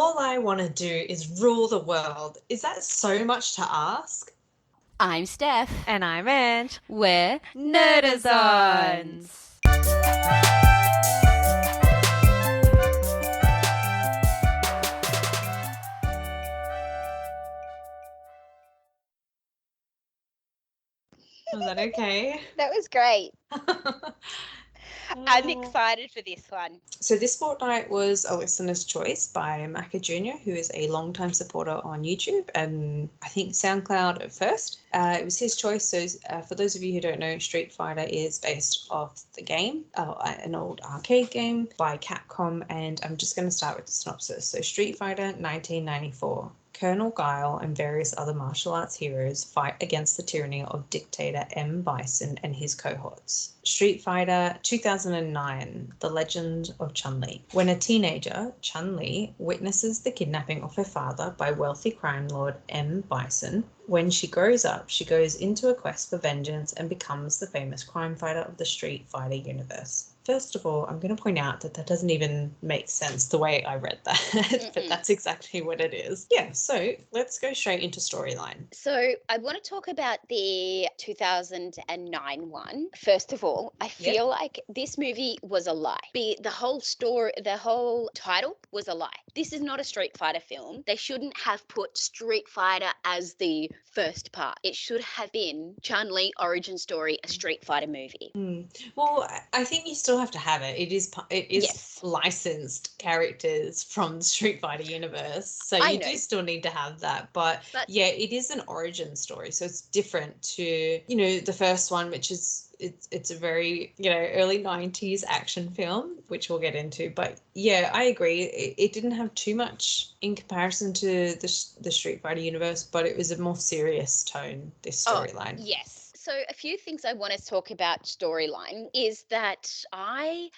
all I want to do is rule the world. Is that so much to ask? I'm Steph. And I'm Ange. We're Nerdazons. Was that okay? That was great. I'm Oh. excited for this one. So this fortnight was a listener's choice by Macca Jr., who is a longtime supporter on YouTube and I think SoundCloud at first. It was his choice. So for those of you who don't know, Street Fighter is based off the game, an old arcade game by Capcom. And I'm just going to start with the synopsis. So Street Fighter 1994. Colonel Guile and various other martial arts heroes fight against the tyranny of dictator M. Bison and his cohorts. Street Fighter 2009, The Legend of Chun-Li. When a teenager, Chun-Li witnesses the kidnapping of her father by wealthy crime lord M. Bison. When she grows up, she goes into a quest for vengeance and becomes the famous crime fighter of the Street Fighter universe. First of all, I'm going to point out that doesn't even make sense the way I read that, but that's exactly what it is. Yeah, so let's go straight into storyline. So I want to talk about the 2009 one. First of all, I feel like this movie was a lie. The whole story, the whole title was a lie. This is not a Street Fighter film. They shouldn't have put Street Fighter as the first part. It should have been Chun-Li origin story, a Street Fighter movie. Well, I think you still have to have it. It is Yes. licensed characters from the Street Fighter universe, so I you know. do still need to have that. But yeah, it is an origin story, so it's different to the first one, which is it's a very early 90s action film, which we'll get into. But yeah, I agree. It didn't have too much in comparison to the Street Fighter universe, but it was a more serious tone, this storyline. Yes. So a few things I want to talk about storyline is that I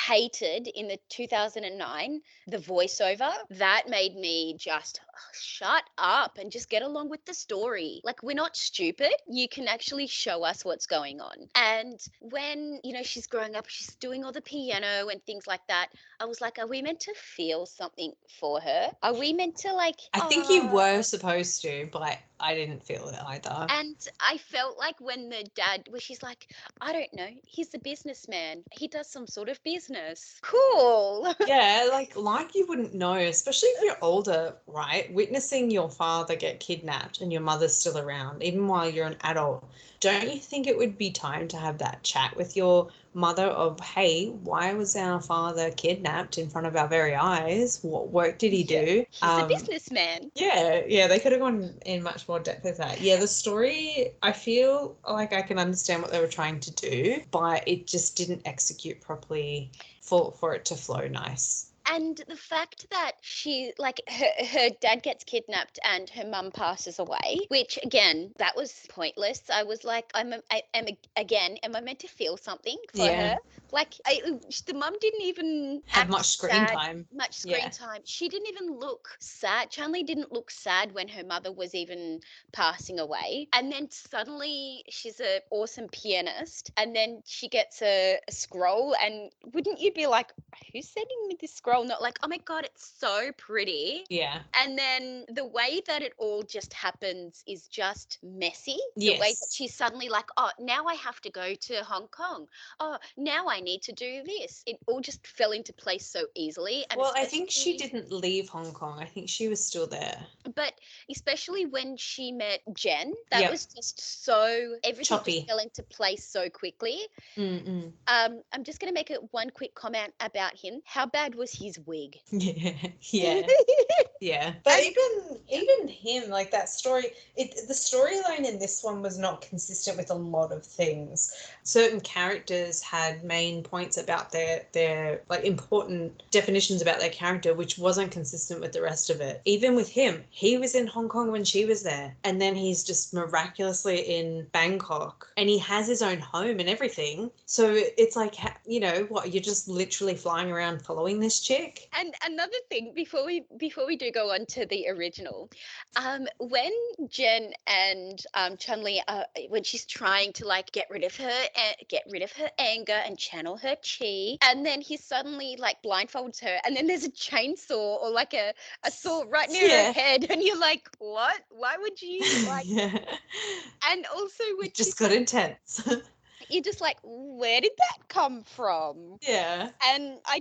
hated in the 2009 the voiceover. That made me just shut up and just get along with the story. Like, we're not stupid. You can actually show us what's going on. And when she's growing up, she's doing all the piano and things like that. I was like, are we meant to feel something for her? Are we meant to I think you were supposed to, but I didn't feel it either. And I felt like when the dad, where she's like, I don't know, he's a businessman. He does some sort of business. Cool. Yeah, like you wouldn't know, especially if you're older, right? Witnessing your father get kidnapped and your mother's still around, even while you're an adult. Don't you think it would be time to have that chat with your mother of, hey, why was our father kidnapped in front of our very eyes? What work did he do? He's a businessman. Yeah, they could have gone in much more depth with that. Yeah, the story, I feel like I can understand what they were trying to do, but it just didn't execute properly for it to flow nice. And the fact that she, like, her dad gets kidnapped and her mum passes away, which, again, that was pointless. I was like, am I meant to feel something for her? Like, the mum didn't even have much screen time. She didn't even look sad. Chun-Li didn't look sad when her mother was even passing away. And then suddenly she's an awesome pianist, and then she gets a scroll, and wouldn't you be like, who's sending me this scroll? Not like, oh my God, it's so pretty. Yeah. And then the way that it all just happens is just messy. Yes. The way that she's suddenly like, oh, now I have to go to Hong Kong. Oh, now I need to do this. It all just fell into place so easily. And well, I think she didn't leave Hong Kong. I think she was still there. But especially when she met Jen, that was just so, everything just fell into place so quickly. I'm just going to make one quick comment about him. How bad was his wig? Yeah. But even him, like that story, the storyline in this one was not consistent with a lot of things. Certain characters had main points about their like important definitions about their character, which wasn't consistent with the rest of it. Even with him, he was in Hong Kong when she was there, and then he's just miraculously in Bangkok, and he has his own home and everything. So it's like, what, you're just literally flying around following this chick? And another thing, before we do go on to the original, when Jen and Chun-Li, when she's trying to like get rid of her anger and channel her chi, and then he suddenly like blindfolds her, and then there's a chainsaw or like a saw right near her head, and you're like, what? Why would you like? Yeah. And also when It just she's got like, intense. you're just like, where did that come from? Yeah. And I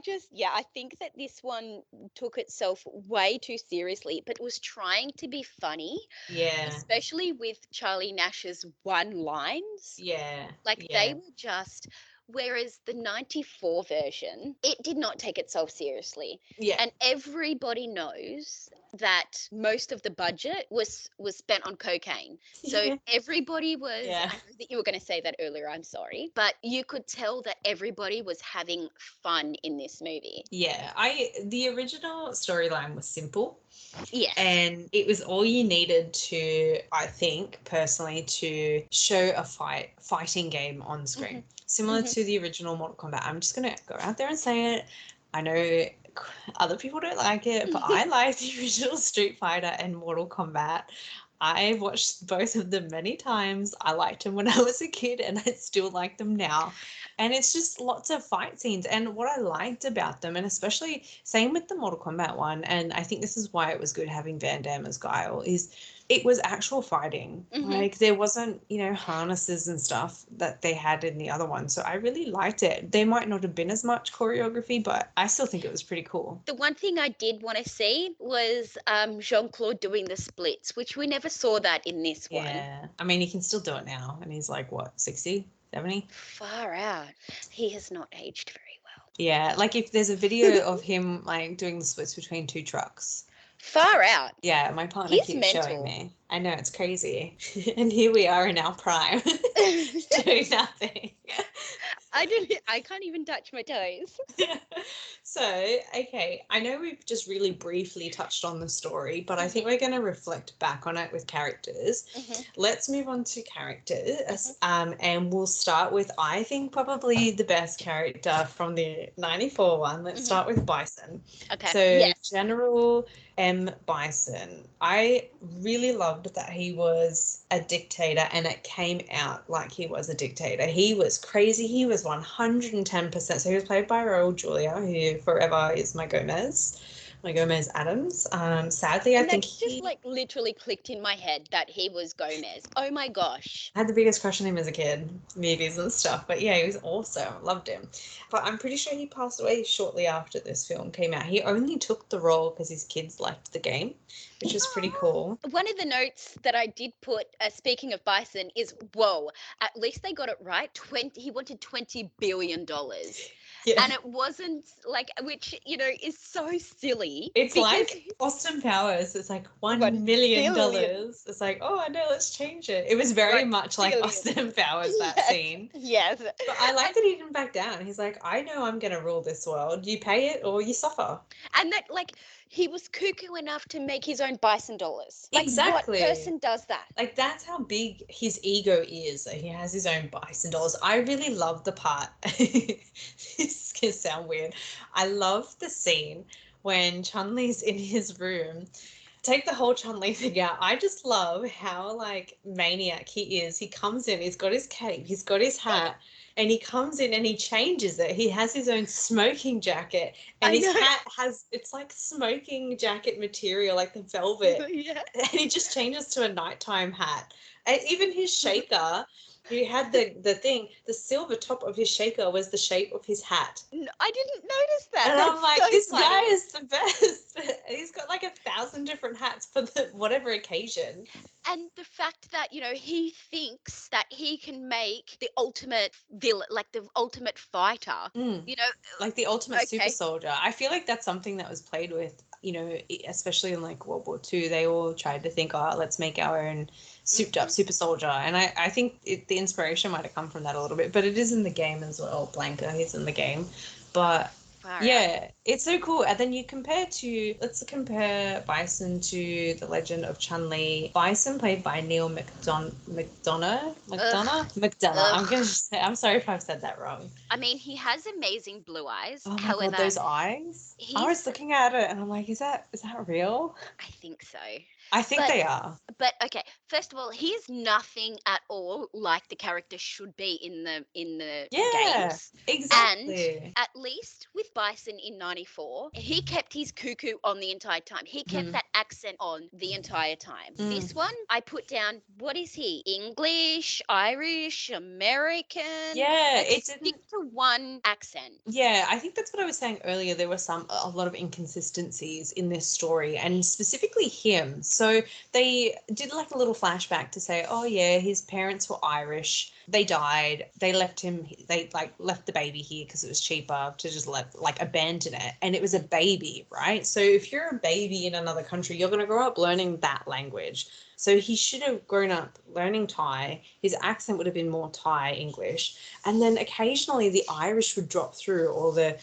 think that this one took itself way too seriously, but was trying to be funny, Yeah. especially with Charlie Nash's one lines. Yeah. Like they were just, whereas the 94 version, it did not take itself seriously. Yeah. And everybody knows that most of the budget was spent on cocaine. So Yeah. everybody was, Yeah. I know that you were going to say that earlier, I'm sorry, but you could tell that everybody was having fun in this movie. Yeah. The original storyline was simple. Yes. And it was all you needed to, I think, personally, to show a fighting game on screen. Similar to the original Mortal Kombat. I'm just going to go out there and say it. I know other people don't like it, but I like the original Street Fighter and Mortal Kombat. I watched both of them many times. I liked them when I was a kid, and I still like them now. And it's just lots of fight scenes. And what I liked about them, and especially same with the Mortal Kombat one, and I think this is why it was good having Van Damme as Guile, is it was actual fighting. Like there wasn't, harnesses and stuff that they had in the other one. So I really liked it. There might not have been as much choreography, but I still think it was pretty cool. The one thing I did want to see was Jean-Claude doing the splits, which we never saw that in this one. Yeah. I mean, he can still do it now. And he's like, what, 60, 70? Far out. He has not aged very well. Yeah. Like if there's a video of him like doing the splits between two trucks. Far out. Yeah, my partner keeps showing me. I know, it's crazy. And here we are in our prime doing nothing. I can't even touch my toes. So, okay, I know we've just really briefly touched on the story, but I think we're going to reflect back on it with characters. Let's move on to characters, and we'll start with, I think, probably the best character from the 94 one. Let's start with Bison. Okay. So, General M. Bison. I really loved that he was a dictator, and it came out like he was a dictator. He was crazy. He was 110%. So he was played by Raul Julia, who forever is my Gomez Adams. Sadly, I think he just like literally clicked in my head that he was Gomez. Oh my gosh. I had the biggest crush on him as a kid, movies and stuff. But yeah, he was awesome. Loved him. But I'm pretty sure he passed away shortly after this film came out. He only took the role because his kids liked the game, which is pretty cool. One of the notes that I did put, speaking of Bison, is, whoa, at least they got it right. He wanted $20 billion. Yeah. And it wasn't like, which, is so silly. It's like Austin Powers. It's like $1 million. It's like, oh, I know, let's change it. It was very much like Austin Powers, that scene. Yes. But I like that he didn't back down. He's like, I know I'm going to rule this world. You pay it or you suffer. And that, like, he was cuckoo enough to make his own bison dollars. Like, exactly. What person does that? Like, that's how big his ego is, that he has his own bison dollars. I really love the part. This can sound weird. I love the scene when Chun-Li's in his room. Take the whole Chun-Li thing out. I just love how, like, maniac he is. He comes in, he's got his cape, he's got his hat, and he comes in and he changes it. He has his own smoking jacket, and his hat has, it's like smoking jacket material, like the velvet. Yeah. And he just changes to a nighttime hat. And even his shaker, he had the thing, the silver top of his shaker was the shape of his hat. No, I didn't notice that. And That's I'm like, so this funny. guy is the best. He's got like 1,000 different hats for whatever occasion. And the fact that, he thinks that he can make the ultimate villain, like the ultimate fighter, like the ultimate super soldier. I feel like that's something that was played with, especially in like World War II. They all tried to think, let's make our own souped up super soldier. And I think the inspiration might have come from that a little bit, but it is in the game as well. Blanca, he's in the game. But it's so cool. And then let's compare Bison to the Legend of Chun-Li. Bison played by Neil McDonough. I'm sorry if I've said that wrong. I mean, he has amazing blue eyes. Oh my God, those eyes. I was He's, looking at it and I'm like, is that real? I think so. I think But they are. But okay, first of all, he is nothing at all like the character should be in the Yeah, games. And exactly. at least with Bison in 94, he kept his cuckoo on the entire time. He kept Mhm. that accent on the entire time. Mm. This one, I put down, what is he? English, Irish, American? Yeah, Like it stick didn't. to one accent. Yeah, I think that's what I was saying earlier. There were a lot of inconsistencies in this story, and specifically him. So they did like a little flashback to say, oh yeah, his parents were Irish. They died. They left him. They like left the baby here because it was cheaper to just abandon it. And it was a baby, right? So if you're a baby in another country, you're gonna grow up learning that language. So he should have grown up learning Thai. His accent would have been more Thai English, and then occasionally the Irish would drop through, or the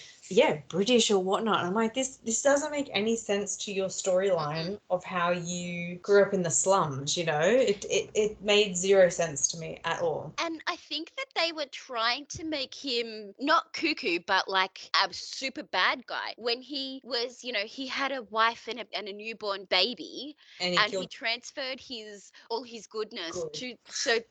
British or whatnot. And I'm like, this doesn't make any sense to your Mm-mm. storyline of how you grew up in the slums. It made zero sense to me at all. And I think that they were trying to make him not cuckoo, but like a super bad guy. When he was, he had a wife and a newborn baby, And he and he killed transferred all his goodness good.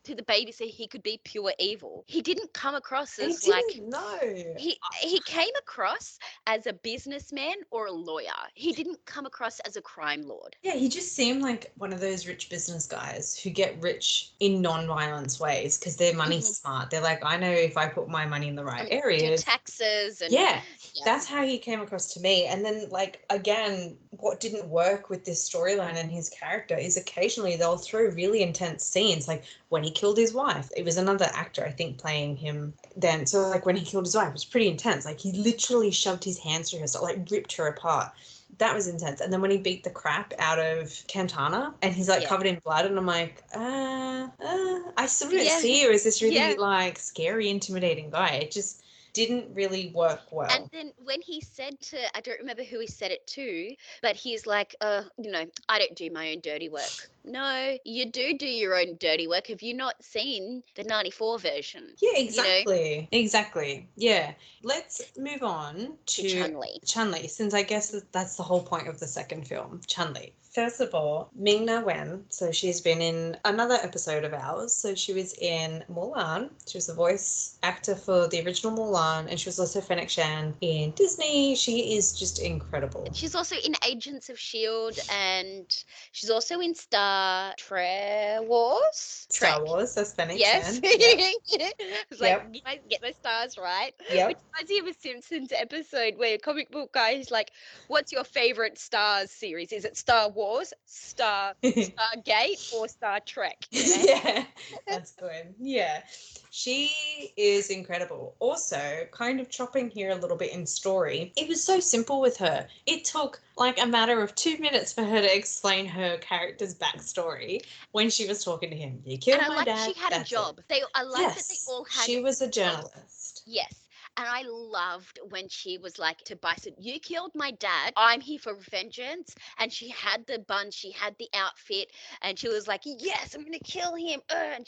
to the baby so he could be pure evil. He didn't come across He as like didn't know. he came across as a businessman or a lawyer. He didn't come across as a crime lord. Yeah, he just seemed like one of those rich business guys who get rich in non-violence ways because they're money Mhm. smart. They're like, I know if I put my money in the right Do areas. taxes and Yeah, yeah. that's how he came across to me. And then, like, again, what didn't work with this storyline and his character is occasionally they'll throw really intense scenes, like when he killed his wife. It was another actor, I think, playing him then. So, like, when he killed his wife, it was pretty intense. Like, he literally shoved his hands through her, so, like, ripped her apart. That was intense. And then when he beat the crap out of Cantana and he's like Yeah. covered in blood, and I'm like, I still don't Yeah. see you as this really Yeah. like scary, intimidating guy. It just didn't really work And well. then when he said I don't remember who he said it to, but he's like, I don't do my own dirty work. No, you do your own dirty work. Have you not seen the 94 version? Yeah, You know, exactly. Exactly. Yeah. Let's move on to to Chun Li. Chun-Li, since I guess that's the whole point of the second film, Chun-Li. First of all, Ming-Na Wen. So she's been in another episode of ours. So she was in Mulan. She was the voice actor for the original Mulan, and she was also Fennec Shan in Disney. She is just incredible. She's also in Agents of S.H.I.E.L.D. and she's also in Star Trek Wars. Star Trek. Wars, that's Fennec Yes. Shan. Yep. I was like, Yep. get my stars right. Which Yep. reminds me of a Simpsons episode where a comic book guy is like, what's your favorite Stars series? Is it Star Wars, Stargate, or Star Trek? Yeah, that's good. Yeah. She is incredible. Also, kind of chopping here a little bit in story, it was so simple with her. It took like a matter of 2 minutes for her to explain her character's backstory when she was talking to him. You And killed I my like dad, she had a that's it. job. I like that they Yes, all had she was a jobs. journalist. Yes. And I loved when she was like to Bison, you killed my dad. I'm here for vengeance. And she had the bun, she had the outfit, and she was like, yes, I'm going to kill him. And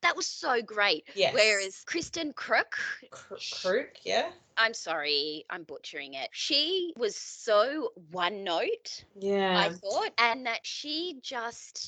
that was so great. Yes. Whereas Kristen Crook, Crook, yeah? I'm sorry, I'm butchering it. She was so one note, I Yeah. thought, and that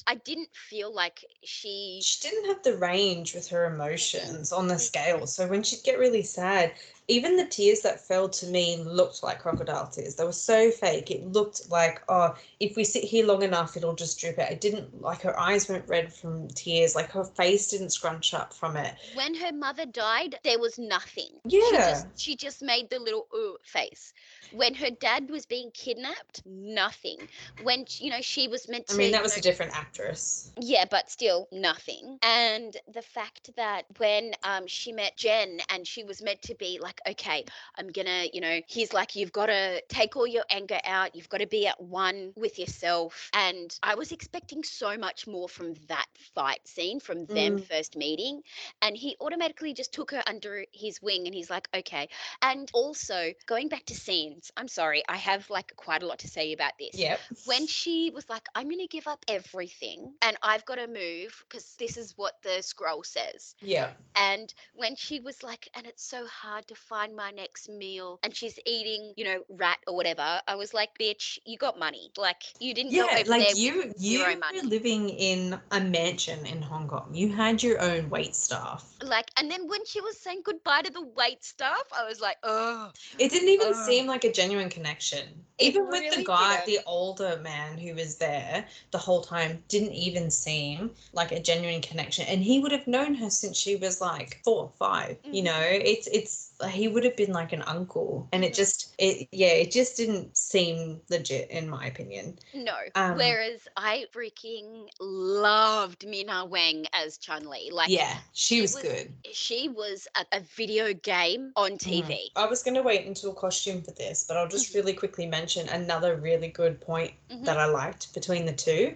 I didn't feel like She didn't have the range with her emotions on the scale. So when she'd get really sad, even the tears that fell to me looked like crocodile tears. They were so fake. It looked like, oh, if we sit here long enough, it'll just drip out. It didn't, like, her eyes weren't red from tears. Like, her face didn't scrunch up from it. when her mother died, there was nothing. Yeah. She just made the little face. When her dad was being kidnapped, nothing. When she was meant I to, mean, that was a different actress. yeah, but still nothing. And the fact that when she met Jen and she was meant to be like, okay, I'm gonna, he's like, you've got to take all your anger out. You've got to be at one with yourself. And I was expecting so much more from that fight scene, from them first meeting. And he automatically just took her under his wing and he's like, okay. And also going back to scenes, I'm sorry, I have like quite a lot to say about this. Yep. When she was like, I'm going to give up everything and I've got to move because this is what the scroll says. Yeah. And when she was like, and it's so hard to find my next meal. And she's eating, rat or whatever. I was like, bitch, you got money. Like, you didn't go Yeah, over like there with you zero were money. living in a mansion in Hong Kong. You had your own wait staff. Like, and then when she was saying goodbye to the wait staff, I was like, oh. It didn't even seem like a genuine connection. It Even with the really guy, didn't. the older man who was there the whole time, didn't even seem like a genuine connection. And he would have known her since she was like 4 or 5. You know, it's he would have been like an uncle, and it just didn't seem legit in my opinion. No. Whereas I freaking loved Mina Wang as Chun-Li. Like, Yeah, she was good. She was a video game on TV. I was going to wait until costume for this, but I'll just really quickly mention another really good point that I liked between the two.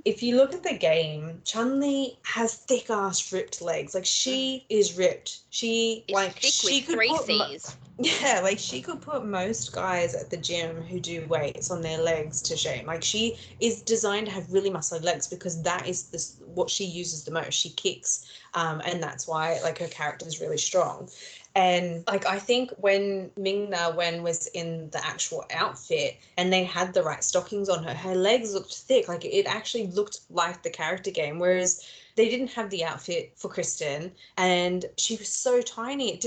If you look at the game, Chun-Li has thick ass ripped legs. Like, she is ripped. She thick with 3 C's. Yeah, like she could put most guys at the gym who do weights on their legs to shame. Like, she is designed to have really muscly legs because that is what she uses the most. She kicks, and that's why like her character is really strong. And like, I think when Ming-Na Wen was in the actual outfit and they had the right stockings on her, her legs looked thick. Like, it actually looked like the character game, whereas they didn't have the outfit for Kristen, and she was so tiny.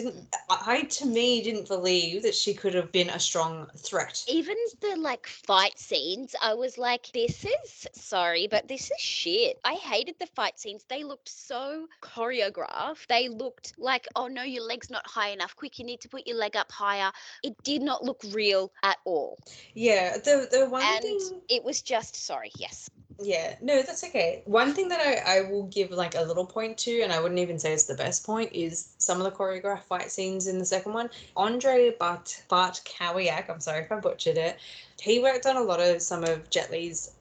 I to me didn't believe that she could have been a strong threat. Even the like fight scenes, I was like, this is shit. I hated the fight scenes. They looked so choreographed. They looked like, oh no, your leg's not high enough. Quick, you need to put your leg up higher. It did not look real at all. Yeah, the one and thing. It was just yes. Yeah, no, that's okay. One thing that I will give like a little point to, and I wouldn't even say it's the best point, is some of the choreographed fight scenes in the second one. Andre Bartkowiak, I'm sorry if I butchered it, he worked on a lot of some of Jet Li's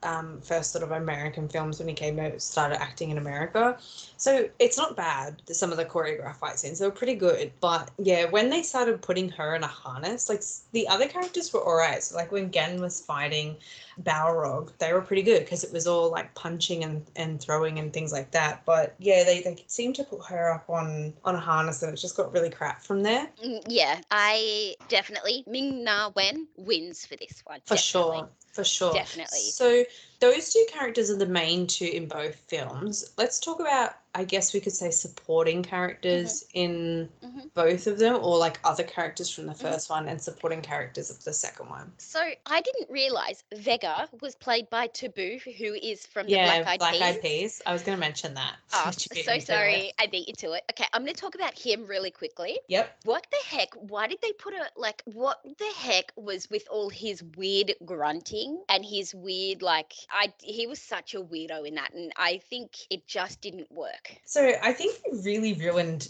first sort of American films when he came out, started acting in America. So it's not bad, some of the choreographed fight scenes. They were pretty good. But yeah, when they started putting her in a harness, like the other characters were all right. So like when Gen was fighting Balrog, they were pretty good because it was all like punching and throwing and things like that. But yeah, they seemed to put her up on a harness and it just got really crap from there. Yeah, I definitely, Ming-Na Wen wins for this one. For sure. Definitely. So those two characters are the main two in both films. Let's talk about, I guess we could say, supporting characters in both of them, or like other characters from the first one and supporting characters of the second one. So I didn't realize Vega was played by Taboo, who is from the Black Eyed Peas. I was going to mention that. Oh, so sorry. I beat you to it. Okay, I'm going to talk about him really quickly. Yep. What the heck? Why did they put what the heck was with all his weird grunting and his weird, he was such a weirdo in that, and I think it just didn't work. So I think it really ruined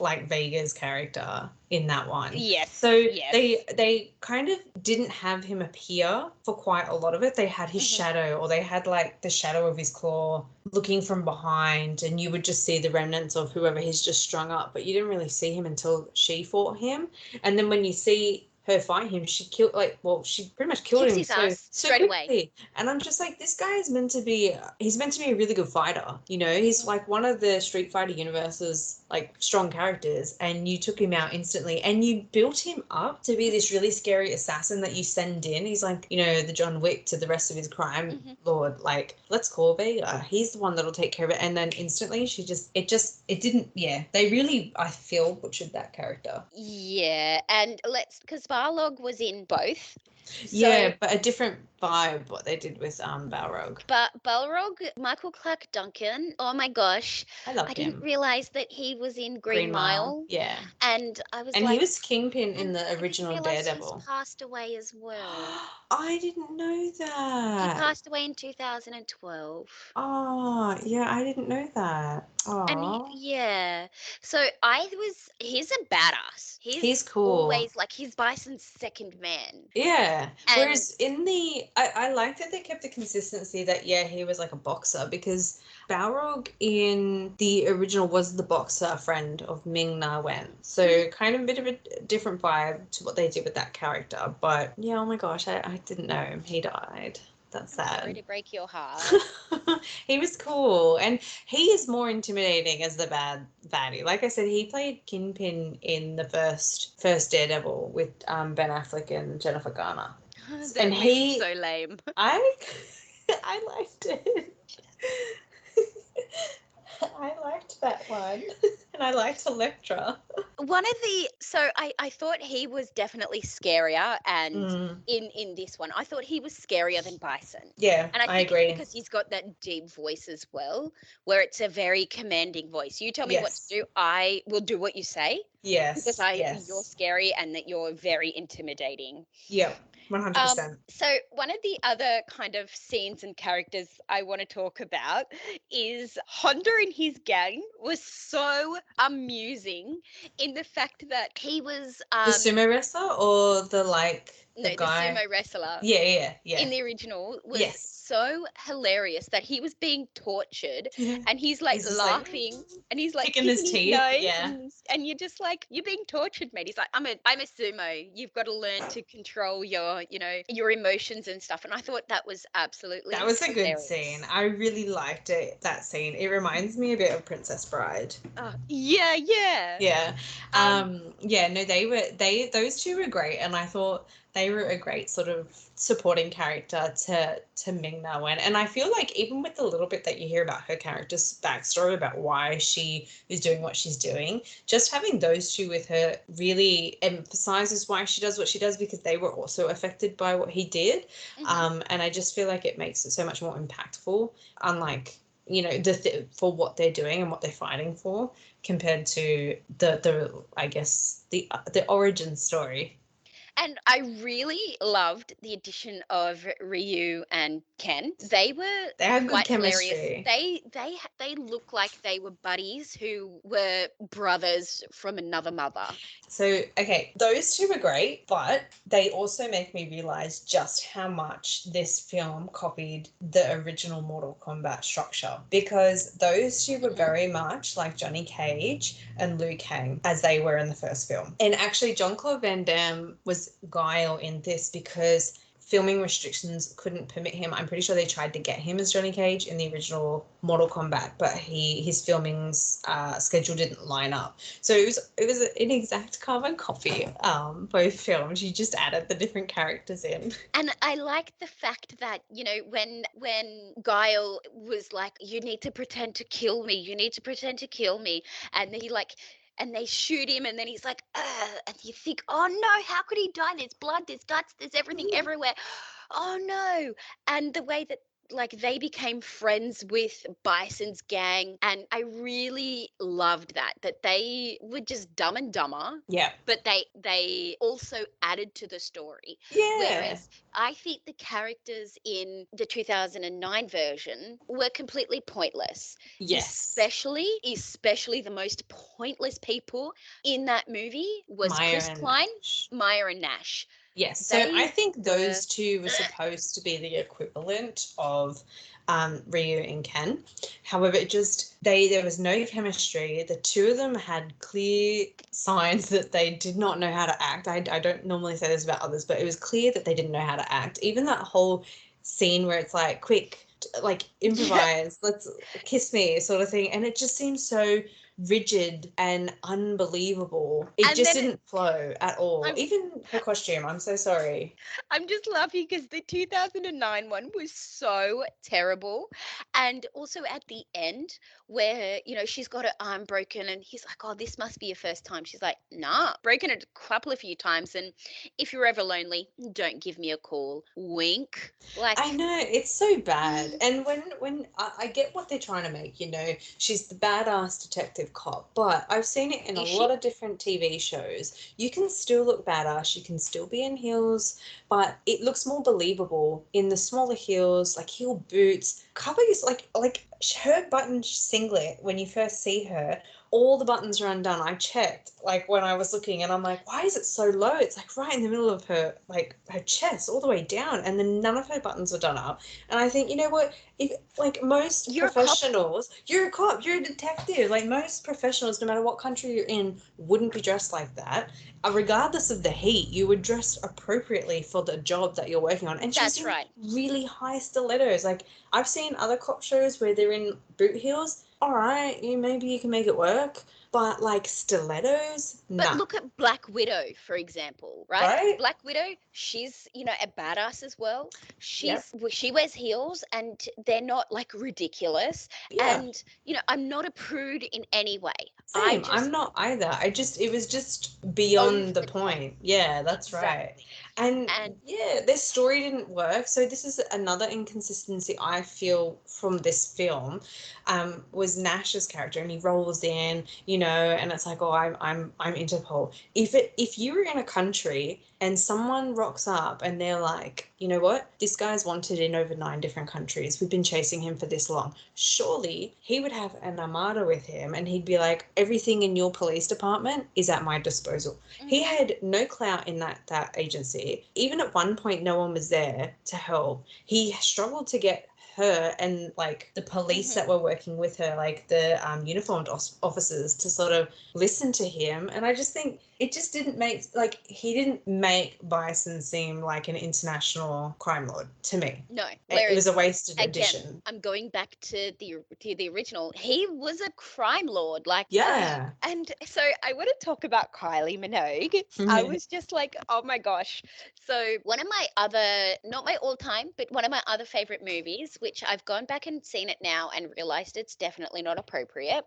like Vega's character in that one. Yes. So they kind of didn't have him appear for quite a lot of it. They had his shadow, or they had like the shadow of his claw looking from behind, and you would just see the remnants of whoever he's just strung up, but you didn't really see him until she fought him. And then when you see her fight him, she pretty much killed him straight away. And I'm just like, this guy is meant to be a really good fighter. You know, he's like one of the Street Fighter universe's like strong characters, and you took him out instantly, and you built him up to be this really scary assassin that you send in. He's like, you know, the John Wick to the rest of his crime lord. Like, let's call Vega. He's the one that'll take care of it. And then instantly they really, I feel, butchered that character. Yeah, and because Balrog was in both. Yeah, but a different vibe what they did with Balrog. But Balrog, Michael Clarke Duncan, oh my gosh. I loved him. Didn't realize that he was in Green Mile. Yeah. And I was he was Kingpin in the original Daredevil. He's passed away as well. I didn't know that. He passed away in 2012. Oh, yeah, I didn't know that. And so he's a badass. He's cool. Always he's Bison's second man. Yeah. Whereas I like that they kept the consistency that, he was like a boxer, because Balrog in the original was the boxer friend of Ming-Na Wen. So kind of a bit of a different vibe to what they did with that character. But yeah, oh my gosh, I didn't know him. He died. That's I'm sorry sad. to break your heart. He was cool, and he is more intimidating as the baddie. Like I said, he played Kingpin in the first Daredevil with Ben Affleck and Jennifer Garner, That and movie's so lame. I I liked it. I liked that one, and I liked Elektra. I thought he was definitely scarier, and Mm, in this one I thought he was scarier than Bison. yeah, And I I think it's agree. because he's got that deep voice as well, where it's a very commanding voice. You tell me what to Yes, do, I will do what you say, because yes, you're yes. scary and that you're very intimidating. Yep, 100%. So one of the other kind of scenes and characters I want to talk about is Honda and his gang was so amusing in the fact that he was The sumo wrestler or the the guy? sumo wrestler Yeah, yeah, yeah. in the original was Yes. so hilarious that he was being tortured Yeah. and he's like He's just like laughing and he's like picking his picking his teeth. nose Yeah. and you're just like, you're being tortured, mate. He's like, I'm a sumo. You've got to learn to control your, your emotions and stuff. And I thought that was That absolutely was a good scene. hilarious. I really liked it, that scene. It reminds me a bit of Princess Bride. Oh, yeah, yeah. Yeah. Um, Yeah, no, those two were great, and I thought they were a great sort of supporting character to Ming Na Wen. And I feel like even with the little bit that you hear about her character's backstory about why she is doing what she's doing, just having those two with her really emphasizes why she does what she does, because they were also affected by what he did. mhm. And I just feel like it makes it so much more impactful, unlike for what they're doing and what they're fighting for, compared to the I guess the origin story. And I really loved the addition of Ryu and Ken. They were They had good quite hilarious. chemistry. They look like they were buddies who were brothers from another mother. So, okay, those two were great, but they also make me realize just how much this film copied the original Mortal Kombat structure, because those two were Mhm. very much like Johnny Cage and Liu Kang as they were in the first film. And actually, Jean-Claude Van Damme was Guile in this because filming restrictions couldn't permit him. I'm pretty sure they tried to get him as Johnny Cage in the original Mortal Kombat, but his filming's schedule didn't line up. So it was an exact carbon copy. Both films. You just added the different characters in. And I like the fact that, when Guile was like, "You need to pretend to kill me. You need to pretend to kill me," and and they shoot him, and then he's like, "Ugh," and you think, "Oh no, how could he die? There's blood, there's guts, there's everything everywhere. Oh no!" And the way that they became friends with Bison's gang, and I really loved that they were just Dumb and Dumber, Yeah. but they also added to the story. Yeah. Whereas I think the characters in the 2009 version were completely pointless. Yes. Especially the most pointless people in that movie was Maya Chris and Klein, Nash. Maya, and Nash. Yes, so I They think were those two were supposed to be the equivalent of Ryu and Ken. However, there was no chemistry. The two of them had clear signs that they did not know how to act. I don't normally say this about others, but it was clear that they didn't know how to act. Even that whole scene where it's like, quick, like improvise, let's kiss me sort of thing, and it just seems so rigid and unbelievable. It and just then didn't flow at all. I'm Even her costume, I'm so sorry. I'm just laughing because the 2009 one was so terrible. And also at the end, where, she's got her arm broken and he's like, "Oh, this must be your first time." She's like, "Nah, broken it a couple of few times. And if you're ever lonely, don't give me a call." Wink. I Like, know, it's so bad. And when I get what they're trying to make, she's the badass detective cop, but I've seen it in a is she? lot of different TV shows. You can still look badass, you can still be in heels, but it looks more believable in the smaller heels, like heel boots. Cowboys, like her button singlet, when you first see her, all the buttons are undone. I checked, like, when I was looking, and I'm like, why is it so low? It's like right in the middle of her, like, her chest, all the way down, and then none of her buttons are done up. And I think, you know what? If, like, most You're a cop. professionals, you're a cop, you're a detective. Like, most professionals, no matter what country you're in, wouldn't be dressed like that. Regardless of the heat, you would dress appropriately for the job that you're working on. And she's That's in right. really high stilettos. Like, I've seen other cop shows where they're in boot heels. All right, maybe you can make it work, but like stilettos, But nah. look at Black Widow, for example, right? Right? Black Widow, she's, a badass as well. Yep. She wears heels and they're not like ridiculous. Yeah. And, I'm not a prude in any way. I Same. I'm just not either. It was just beyond over the the top. point. Yeah, that's right. Exactly. And And yeah, their story didn't work. So this is another inconsistency I feel from this film, was Nash's character, and he rolls in, and it's like, oh, I'm Interpol. If you were in a country and someone rocks up and they're like, you know what, this guy's wanted in over 9 different countries. We've been chasing him for this long. Surely he would have an armada with him, and he'd be like, everything in your police department is at my disposal. He mhm, had no clout in that agency. Even at one point, no one was there to help. He struggled to get her and like the police mhm. that were working with her, like the uniformed officers, to sort of listen to him. And I just think it just didn't make, like, he didn't make Bison seem like an international crime lord to me. No. It was a Whereas wasted again, addition. I'm going back to the original. He was a crime lord, like, Yeah. and so I want to talk about Kylie Minogue. I was just like, oh my gosh. So one of my other, not my all-time, but one of my other favorite movies, which I've gone back and seen it now and realized it's definitely not appropriate,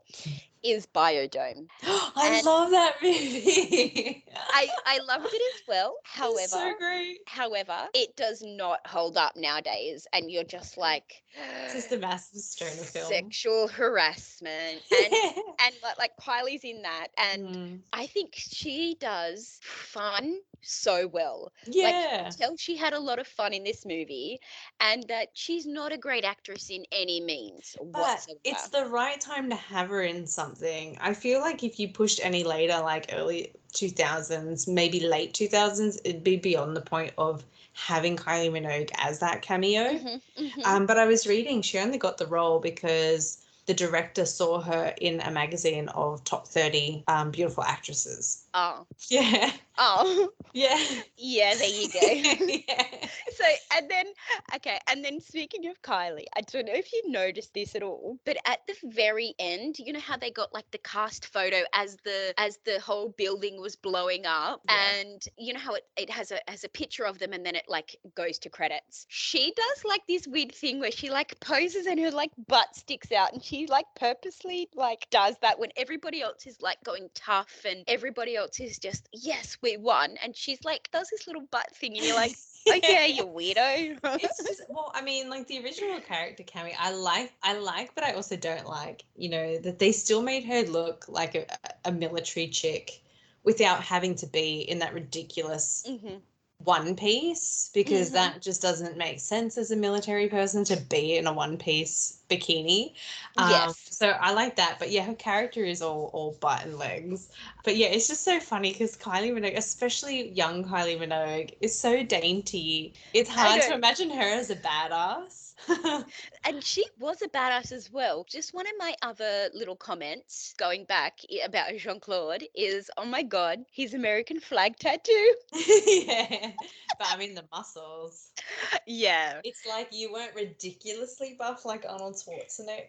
is Biodome. I And love that movie. I loved it as well. It's so great. However, it does not hold up nowadays, and you're just like It's just a massive stoner film. sexual harassment, and like Kylie's in that, and Mm. I think she does fun so well. Like, you Yeah. could tell she had a lot of fun in this movie, and that she's not a great actress in any means But whatsoever. it's the right time to have her in something. I feel like if you pushed any later, like early 2000s, maybe late 2000s, it'd be beyond the point of having Kylie Minogue as that cameo. Hmm. But I was reading she only got the role because the director saw her in a magazine of top 30 beautiful actresses. Oh, Yeah. oh, Yeah. yeah. There you go. Yeah. So, and then speaking of Kylie, I don't know if you noticed this at all, but at the very end, you know how they got like the cast photo as the whole building was blowing up, Yeah. and you know how it has a picture of them, and then it like goes to credits. She does like this weird thing where she like poses and her like butt sticks out, and she like purposely like does that when everybody else is like going tough and everybody else is just, yes, we won, and she's like does this little butt thing, and you're like, okay, you weirdo. It's just, well, I mean, like the original character Cammy, I like, but I also don't like, that they still made her look like a military chick without having to be in that ridiculous Hmm. one piece, because Hmm. that just doesn't make sense as a military person to be in a one piece bikini. Yes. So I like that, but yeah, her character is all butt and legs. But yeah, it's just so funny because Kylie Minogue, especially young Kylie Minogue, is so dainty. It's I hard to know. imagine her as a badass. And she was a badass as well. Just one of my other little comments going back about Jean Claude is, oh my God, his American flag tattoo. Yeah, but I mean the muscles. Yeah. It's like you weren't ridiculously buff like Arnold Schwarzenegger.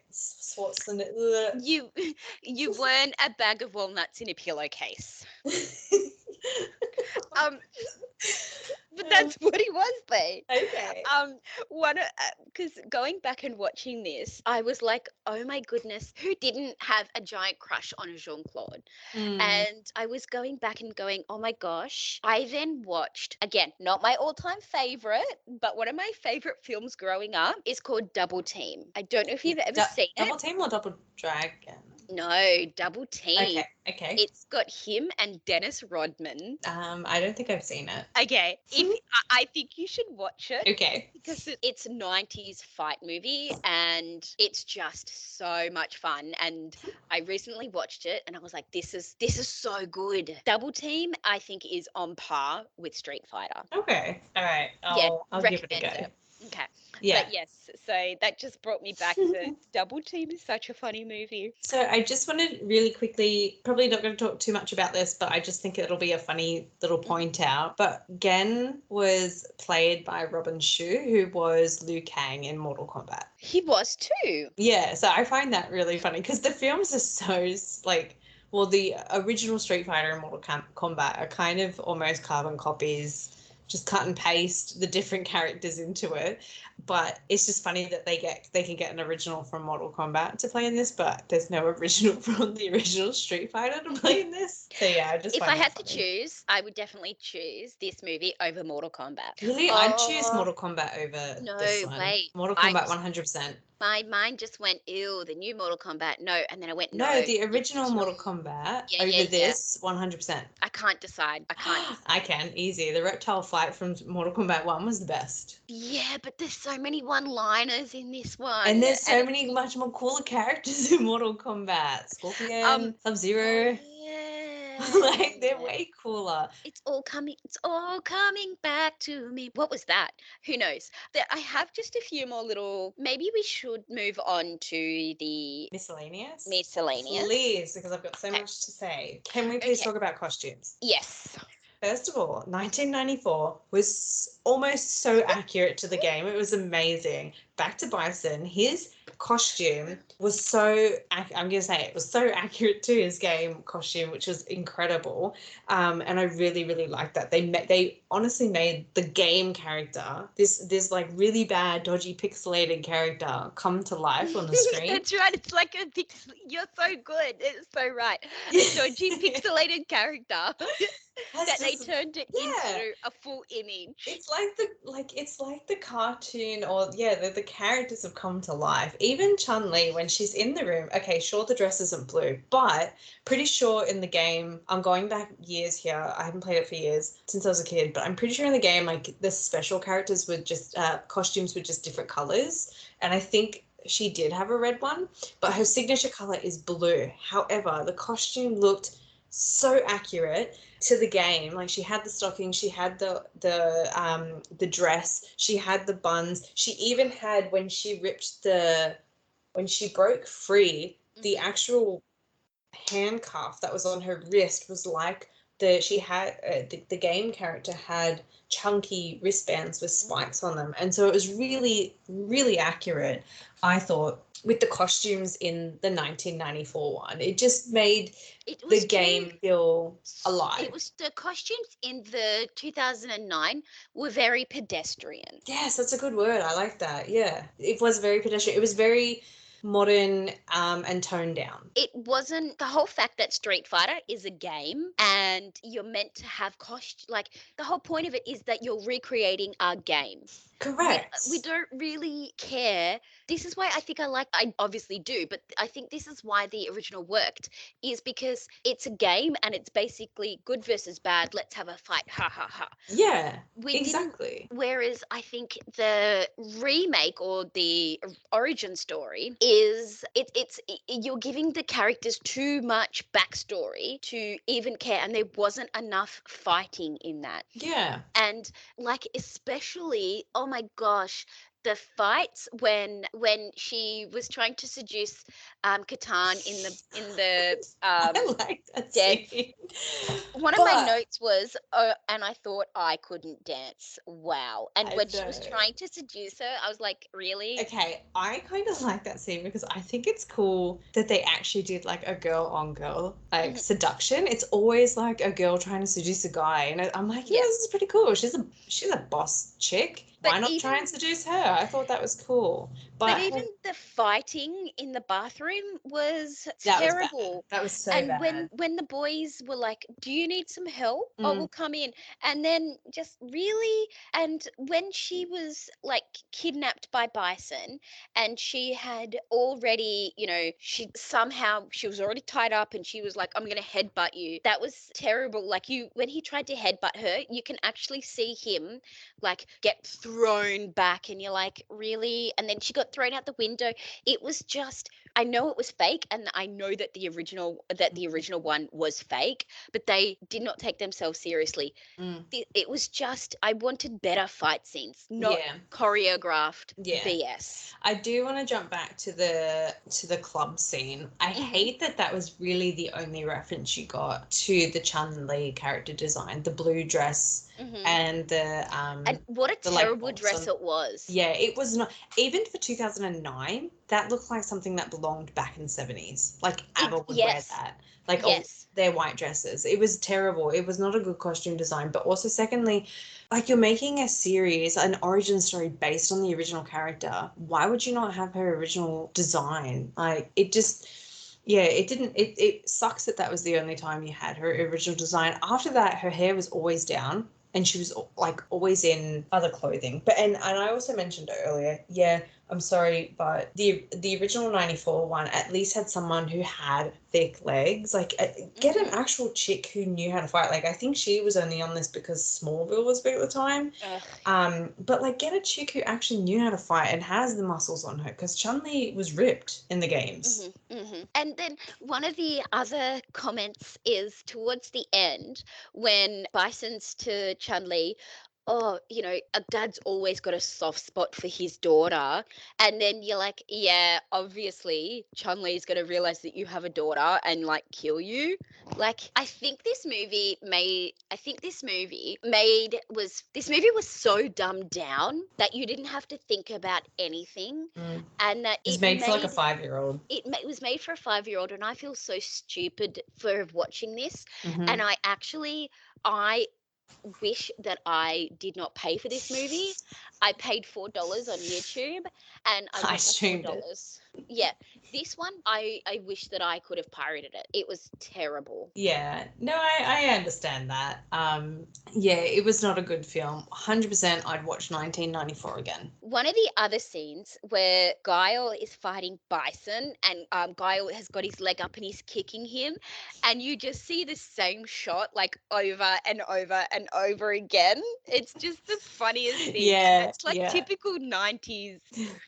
You you weren't a bag of walnuts in a pillowcase. Um, but that's what he was, though. Okay. One because going back and watching this, I was like, oh my goodness, who didn't have a giant crush on Jean Claude? Mm. And I was going back and going, oh my gosh. I then watched, again, not my all-time favorite, but one of my favorite films growing up is called Double Team. I don't know if you've ever seen Double it. Team or Double Dragon? No, Double Team. Okay. It's got him and Dennis Rodman. I don't think I've seen it. Okay, I think you should watch it. Okay. Because it's a 90s fight movie and it's just so much fun. And I recently watched it and I was like, this is so good. Double Team, I think, is on par with Street Fighter. Okay. All right. I'll give it a go. Okay. Yeah. But yes, so that just brought me back to Double Team is such a funny movie. So I just wanted really quickly, probably not going to talk too much about this, but I just think it'll be a funny little point out. But Gen was played by Robin Shu, who was Liu Kang in Mortal Kombat. He was too. Yeah, so I find that really funny because the films are so like, well, the original Street Fighter and Mortal Kombat are kind of almost carbon copies, just cut and paste the different characters into it. But it's just funny that they can get an original from Mortal Kombat to play in this, but there's no original from the original Street Fighter to play in this. So yeah, if I had to choose, I would definitely choose this movie over Mortal Kombat. Really? I'd choose Mortal Kombat over this one. No, wait. Mortal Kombat 100%. My mind just went, ew, the new Mortal Kombat. No, and then I went, no. No, the original Mortal Kombat over this, 100%. I can't decide. I can, easy. The reptile fight from Mortal Kombat 1 was the best. Yeah, but there's so many one-liners in this one. And there's so many much more cooler characters in Mortal Kombat. Scorpion, Sub-Zero. Like, they're way cooler. It's all coming back to me. What was that? Who knows? I have just a few more little, maybe we should move on to the Miscellaneous. Please, because I've got so much to say. Can we please talk about costumes? Yes. First of all, 1994 was almost so accurate to the game. It was amazing. Back to Bison, his costume was so, I'm going to say it was so accurate to his game costume, which was incredible. And I really, really liked that. They honestly made the game character, this like really bad, dodgy, pixelated character come to life on the screen. That's right. It's like you're so good. It's so right. A dodgy, pixelated character. That they turned it into a full image. It's like the cartoon, or the characters have come to life. Even Chun-Li, when she's in the room, okay, sure, the dress isn't blue, but pretty sure in the game, I'm going back years here, I haven't played it for years, since I was a kid, but I'm pretty sure in the game, like, the special characters were just, costumes were just different colors, and I think she did have a red one, but her signature color is blue. However, the costume looked so accurate to the game. Like, she had the stockings, she had the dress, she had the buns, she even had, when she broke free, the actual handcuff that was on her wrist was like the game character had chunky wristbands with spikes on them, and so it was really, really accurate, I thought, with the costumes in the 1994 one. It just made the game feel alive. It was, the costumes in the 2009 were very pedestrian. Yes, that's a good word. I like that. Yeah, it was very pedestrian. It was very modern and toned down. It wasn't the whole fact that Street Fighter is a game and you're meant to have like, the whole point of it is that you're recreating a game. Correct. We don't really care. This is why I obviously do, but I think this is why the original worked, is because it's a game and it's basically good versus bad. Let's have a fight. Ha ha ha. Yeah, exactly. Whereas I think the remake or the origin story is you're giving the characters too much backstory to even care, and there wasn't enough fighting in that. Yeah. And like, especially, oh my gosh, the fights when she was trying to seduce Catan in the I like that scene. One of my notes was, and I thought I couldn't dance. Wow. And when she was trying to seduce her, I was like, really? Okay, I kind of like that scene because I think it's cool that they actually did like a girl on girl like seduction. It's always like a girl trying to seduce a guy, and I'm like, yeah, this is pretty cool. She's a boss chick. why But not try even and seduce her? I thought that was cool. but But even the fighting in the bathroom was that was bad. terrible. That was so And bad. when the boys were like, "Do you need some help? Oh, Mm. we'll come in." And then just really, and when she was like kidnapped by Bison, and she had already, she was already tied up, and she was like, "I'm gonna headbutt you." That was terrible. Like, when he tried to headbutt her, you can actually see him like get thrown back, and you're like, really? And then she got thrown out the window. It was just, I know it was fake, and I know that the original one was fake, but they did not take themselves seriously. Mm. It was just, I wanted better fight scenes, not Yeah. choreographed Yeah. BS. I do want to jump back to the club scene. I hate that was really the only reference you got to the Chun-Li character design, the blue dress and the And what a like terrible bolts dress on. it was. Yeah, it was not even for 2009. That looked like something that belonged back in the 70s. Like ABBA would wear Yes. that. Like Yes. their white dresses. It was terrible. It was not a good costume design. But also, secondly, like you're making a series, an origin story based on the original character. Why would you not have her original design? Like it just, yeah, it didn't. It sucks that was the only time you had her original design. After that, her hair was always down. And she was like always in other clothing. But and I also mentioned earlier, yeah, I'm sorry, but the original 94 one at least had someone who had thick legs. Like get an actual chick who knew how to fight. Like I think she was only on this because Smallville was big at the time. But like get a chick who actually knew how to fight and has the muscles on her, because Chun-Li was ripped in the games. And then one of the other comments is towards the end when Bison's to Chun-Li, "Oh, a dad's always got a soft spot for his daughter." And then you're like, yeah, obviously Chun-Li's going to realize that you have a daughter and like kill you. Like, this movie was so dumbed down that you didn't have to think about anything. And that It's made for like a 5-year-old. It was made for a 5-year-old, and I feel so stupid for watching this. And I wish that I did not pay for this movie. I paid $4 on YouTube, and I want the streamed it. $4. Yeah, this one, I wish that I could have pirated it. It was terrible. Yeah, no, I understand that. Yeah, it was not a good film. 100% I'd watch 1994 again. One of the other scenes where Guile is fighting Bison, and Guile has got his leg up and he's kicking him, and you just see the same shot like over and over and over again. It's just the funniest thing. Yeah, It's like typical 90s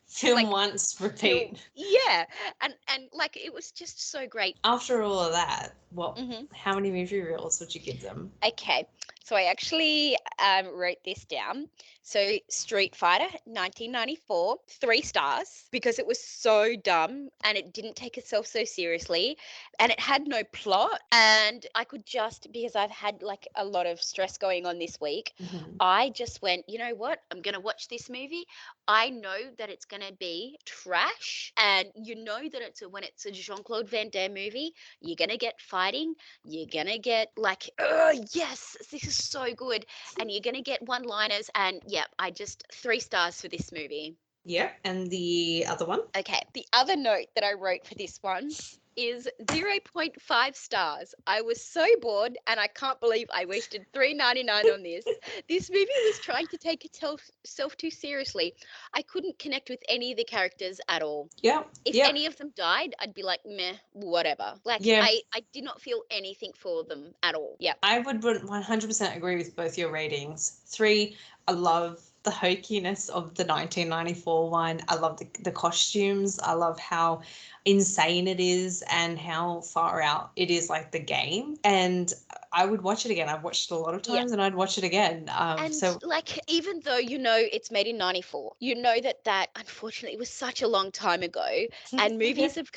film like, once, repeat. Yeah, and like it was just so great. After all of that, how many movie reels would you give them? Okay, so I actually wrote this down. So Street Fighter 1994, 3 stars, because it was so dumb and it didn't take itself so seriously, and it had no plot, and I could just, because I've had like a lot of stress going on this week, I just went, you know what, I'm going to watch this movie. I know that it's going to be trash, and you know that when it's a Jean-Claude Van Damme movie, you're going to get fighting, you're going to get like, oh yes, this is so good, and you're going to get one-liners, and yeah, 3 stars for this movie. Yeah, and the other one? Okay, the other note that I wrote for this one is 0.5 stars. I was so bored, and I can't believe I wasted $3.99 on this. This movie was trying to take itself too seriously. I couldn't connect with any of the characters at all. Yeah. If any of them died, I'd be like, meh, whatever. Like, I did not feel anything for them at all. Yeah. I would 100% agree with both your ratings. 3, I love the hokiness of the 1994 one. I love the costumes. I love how insane it is and how far out it is like the game. And I would watch it again. I've watched it a lot of times and I'd watch it again. And like, even though it's made in 94, you know that unfortunately was such a long time ago, and movies have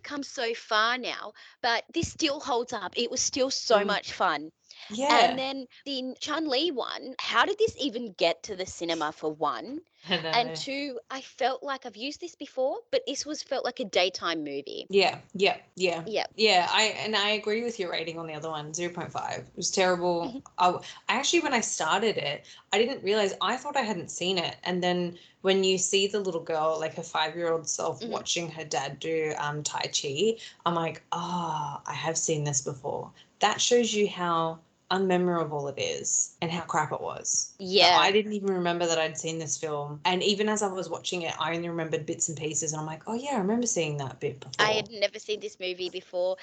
come so far now, but this still holds up. It was still so much fun. Yeah. And then the Chun-Li one, how did this even get to the cinema, for one? I know. And two, I felt like I've used this before, but this felt like a daytime movie. Yeah. Yep. Yeah, I agree with your rating on the other one, 0.5. It was terrible. I actually, when I started it, I didn't realize, I thought I hadn't seen it. And then when you see the little girl, like her 5-year-old self, Mhm. watching her dad do Tai Chi, I'm like, I have seen this before. That shows you how unmemorable it is and how crap it was. That Yeah. I didn't even remember that I'd seen this film. And even as I was watching it, I only remembered bits and pieces. And I'm like, oh, yeah, I remember seeing that bit before. I had never seen this movie before.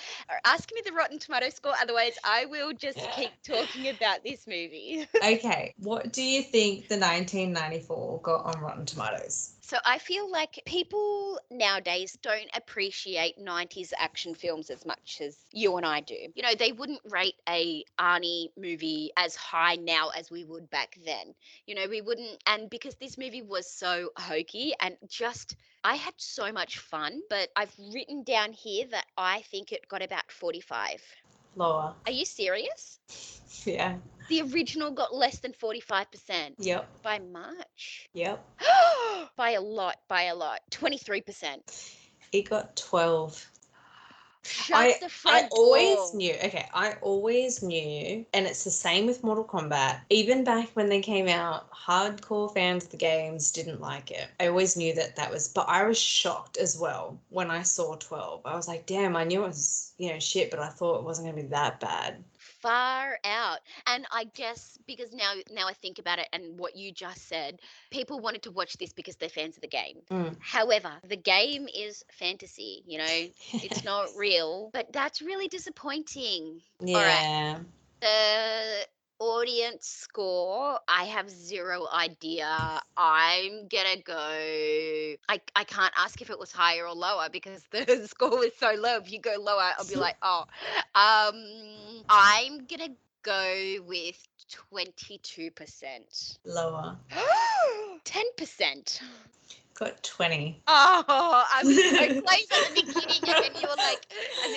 Ask me the Rotten Tomato score, otherwise I will just keep talking about this movie. Okay, what do you think the 1994 got on Rotten Tomatoes? So I feel like people nowadays don't appreciate 90s action films as much as you and I do. You know, they wouldn't rate a Arnie movie as high now as we would back then. You know, we wouldn't, and because this movie was so hokey and just, I had so much fun, but I've written down here that I think it got about 45. Lower. Are you serious? Yeah. The original got less than 45%. Yep. By much? Yep. By a lot, 23%. It got 12. Shut the I front always door. knew, okay, I always knew, and it's the same with Mortal Kombat. Even back when they came out, hardcore fans of the games didn't like it. I always knew that was, but I was shocked as well when I saw 12. I was like, damn, I knew it was, shit, but I thought it wasn't going to be that bad. Far out. And I guess because now I think about it and what you just said, people wanted to watch this because they're fans of the game. However, the game is fantasy, it's not real, but that's really disappointing. All right. Yeah. The audience score, I have zero idea. I'm gonna go. I can't ask if it was higher or lower because the score was so low. If you go lower, I'll be like, oh. I'm gonna go with 22%. Lower. 10%. Got 20. Oh, I was so close at the beginning, and then you were like,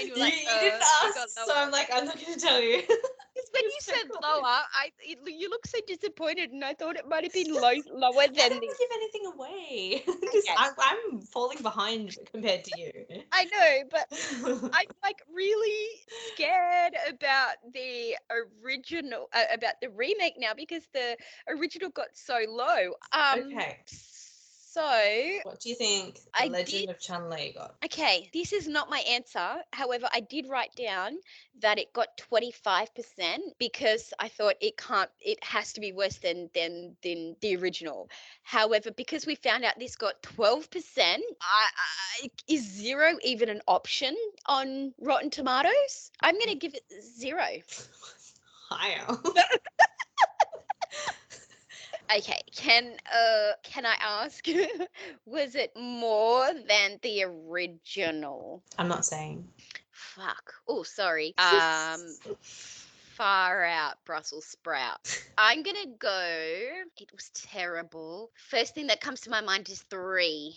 you didn't ask, so I'm like, I'm not going to tell you. Because when you said lower, you look so disappointed, and I thought it might have been lower I than didn't this. give anything away. Just, Okay. I'm falling behind compared to you. I know, but I'm like really scared about the original, about the remake now because the original got so low. Okay. So What do you think The Legend of Chun-Li got? Okay, this is not my answer. However, I did write down that it got 25% because I thought it has to be worse than the original. However, because we found out this got 12%, is 0 even an option on Rotten Tomatoes? I'm going to give it 0. Higher. Okay, can I ask, was it more than the original? I'm not saying. Fuck. Oh, sorry. Far out, Brussels sprout. I'm gonna go. It was terrible. First thing that comes to my mind is 3.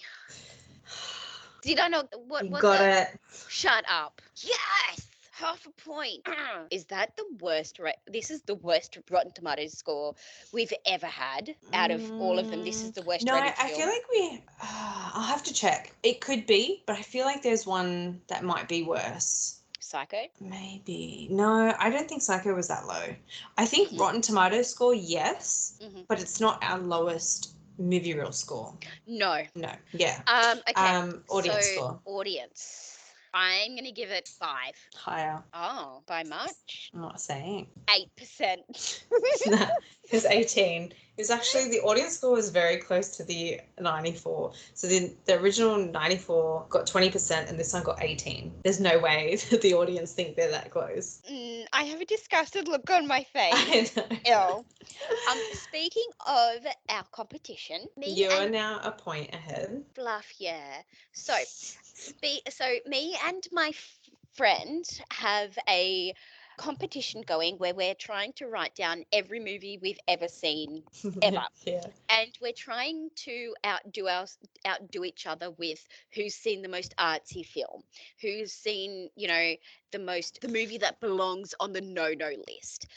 Did I know what You was got it? it. Shut up. Yes. Half a point. Is that the worst? This is the worst Rotten Tomatoes score we've ever had out of all of them. This is the worst No, rated I film. feel like I'll have to check. It could be, but I feel like there's one that might be worse. Psycho? Maybe. No, I don't think Psycho was that low. I think Rotten Tomatoes score, yes, but it's not our lowest movie reel score. No. No. Yeah. Okay. Audience score. Audience. I'm gonna give it 5. Higher. Oh, by much? I'm not saying. 8%. No, it was 18. It was actually, the audience score was very close to the 94. So the original 94 got 20% and this one got 18. There's no way that the audience think they're that close. I have a disgusted look on my face. I know. Speaking of our competition, You're now a point ahead. Fluff, yeah. So me and my friend have a competition going where we're trying to write down every movie we've ever seen ever. Yeah. And we're trying to outdo each other with who's seen the most artsy film, who's seen, the movie that belongs on the no list.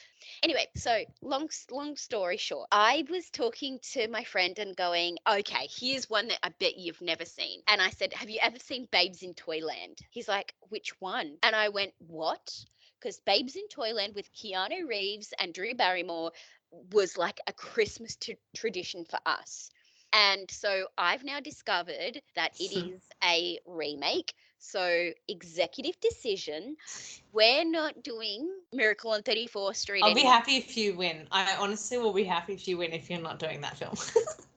Anyway, so long story short, I was talking to my friend and going, okay, here's one that I bet you've never seen. And I said, have you ever seen Babes in Toyland? He's like, which one? And I went, what? Because Babes in Toyland with Keanu Reeves and Drew Barrymore was like a Christmas tradition for us. And so I've now discovered that it is a remake. So executive decision. We're not doing Miracle on 34th Street I'll be anymore. happy if you win. I honestly will be happy if you win if you're not doing that film.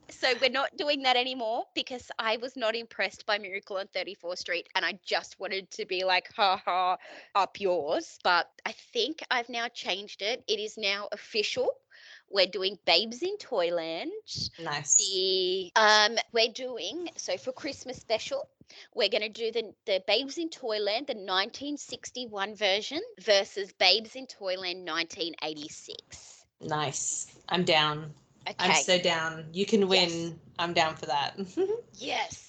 So we're not doing that anymore because I was not impressed by Miracle on 34th Street and I just wanted to be like, ha ha, up yours. But I think I've now changed it. It is now official. We're doing Babes in Toyland. Nice. We're doing, so for Christmas special, we're going to do the Babes in Toyland, the 1961 version versus Babes in Toyland 1986. Nice. I'm down. Okay. I'm so down. You can win. Yes. I'm down for that. Yes.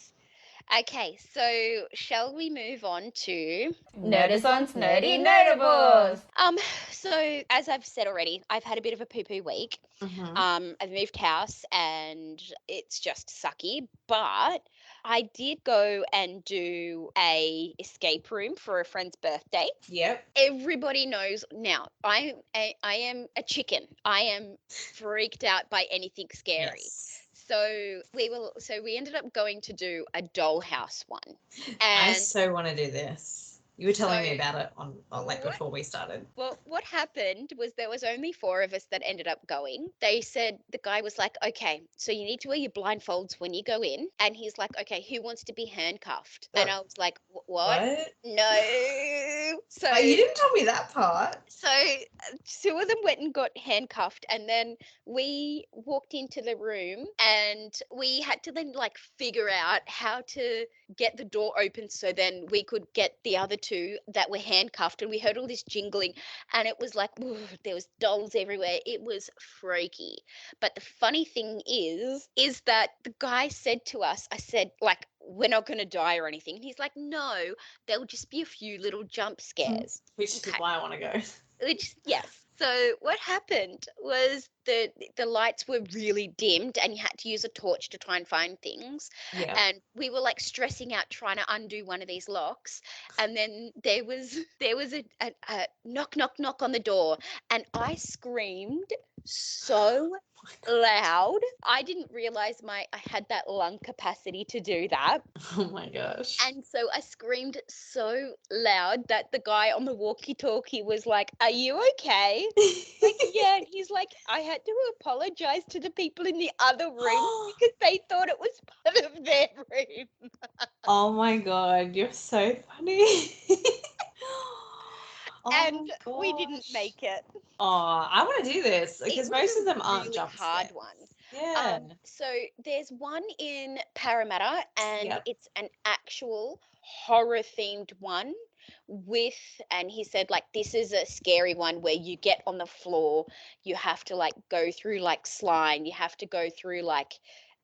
Okay, so shall we move on to Nerdazon's Nerdy Notables. So as I've said already, I've had a bit of a poo-poo week. I've moved house and it's just sucky, but I did go and do a escape room for a friend's birthday. Yep. Everybody knows now. I am a chicken. I am freaked out by anything scary. Yes. So we ended up going to do a dollhouse one. I And so want to do this. You were telling me So- about it on like What? before we started. well, what happened was there was only 4 of us that ended up going. They said, the guy was like, okay, so you need to wear your blindfolds when you go in. And he's like, okay, who wants to be handcuffed? And I was like, what? No. So Oh, you didn't tell me that part. So 2 of them went and got handcuffed, and then we walked into the room and we had to then like figure out how to get the door open so then we could get the other 2 that were handcuffed. And we heard all this jingling and it was like, there was dolls everywhere. It was freaky. But the funny thing is that the guy said to us, I said, like, we're not going to die or anything. And he's like, no, there'll just be a few little jump scares. Which is Okay. why I want to go. Yes. So what happened was the lights were really dimmed and you had to use a torch to try and find things. Yeah. And we were like stressing out trying to undo one of these locks. And then there was a knock on the door, and I screamed so loud. I didn't realize I had that lung capacity to do that. Oh my gosh. And so I screamed so loud that the guy on the walkie-talkie was like, are you okay? Like, yeah. And he's like, I had to apologize to the people in the other room because they thought it was part of their room. Oh my god, you're so funny. And Oh we didn't gosh. make it. Oh, I want to do this because It most was of them a aren't really jump hard scares. one. Yeah. So there's one in Parramatta, and Yep. it's an actual horror themed one and he said, like, this is a scary one where you get on the floor, you have to like go through like slime, you have to go through like,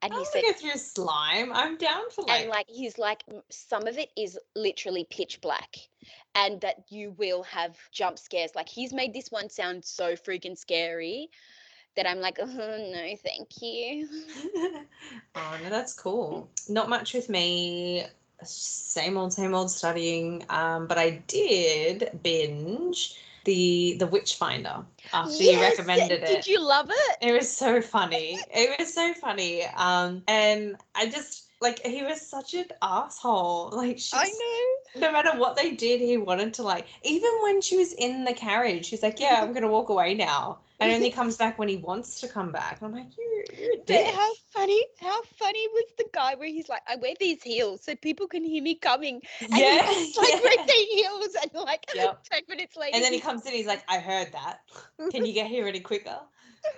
and I he want said, to go through slime. I'm down for and like he's like, some of it is literally pitch black and that you will have jump scares. Like, he's made this one sound so freaking scary that I'm like, oh, no, thank you. Oh no, that's cool. Not much with me. Same old studying. But I did binge the Witchfinder after you recommended it. Did you love it? It was so funny. It was so funny. And I just like, he was such an asshole. Like, I know. no matter what they did, he wanted to, like, even when she was in the carriage, she's like, yeah, I'm gonna walk away now. And only comes back when he wants to come back. And I'm like, you're a But dick. how funny was the guy where he's like, I wear these heels so people can hear me coming. And Yeah. he just, like, wear the heels and like Yep. 10 minutes later. And then he comes in, he's like, I heard that. Can you get here any quicker?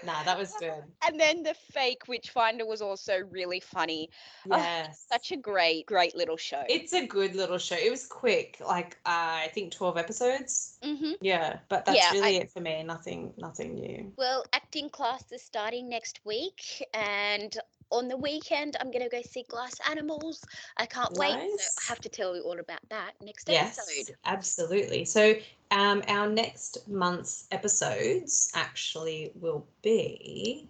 Nah, that was good. And then the fake Witchfinder was also really funny. Oh, Yes. such a great little show. It's a good little show. It was quick, like I think 12 episodes. Mm-hmm. Yeah, but that's Yeah, really it for me. Nothing new. Well, acting class is starting next week, and on the weekend, I'm going to go see Glass Animals. I can't wait. So I Nice. have to tell you all about that next Yes, episode. absolutely. So our next month's episodes actually will be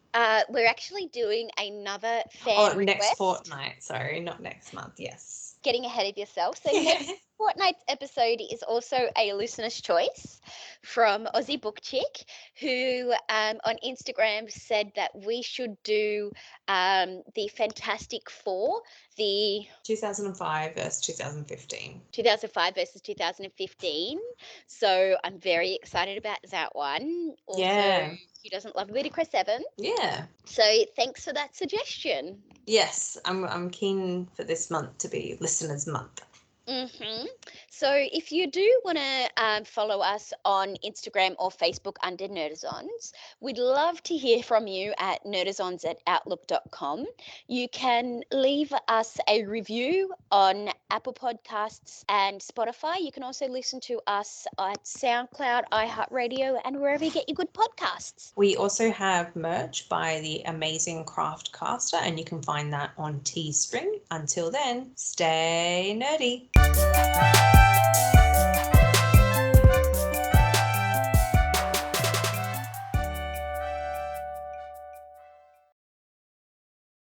We're actually doing another fan next request. fortnight. Sorry, not next month. Yes. Getting ahead of yourself. So next fortnight's episode is also a listener's choice from Aussie Book Chick, who on Instagram said that we should do the Fantastic Four, the 2005 versus 2015. 2005 versus 2015. So I'm very excited about that one. Also, Yeah. who doesn't love a bit of Chris Evans? Yeah. So thanks for that suggestion. Yes, I'm keen for this month to be Listeners Month. Mm-hmm. So if you do want to follow us on Instagram or Facebook under Nerdazons, we'd love to hear from you at nerdazons@outlook.com. You can leave us a review on Apple Podcasts and Spotify. You can also listen to us at SoundCloud, iHeartRadio, and wherever you get your good podcasts. We also have merch by the amazing Craft Caster, and you can find that on Teespring. Until then, stay nerdy.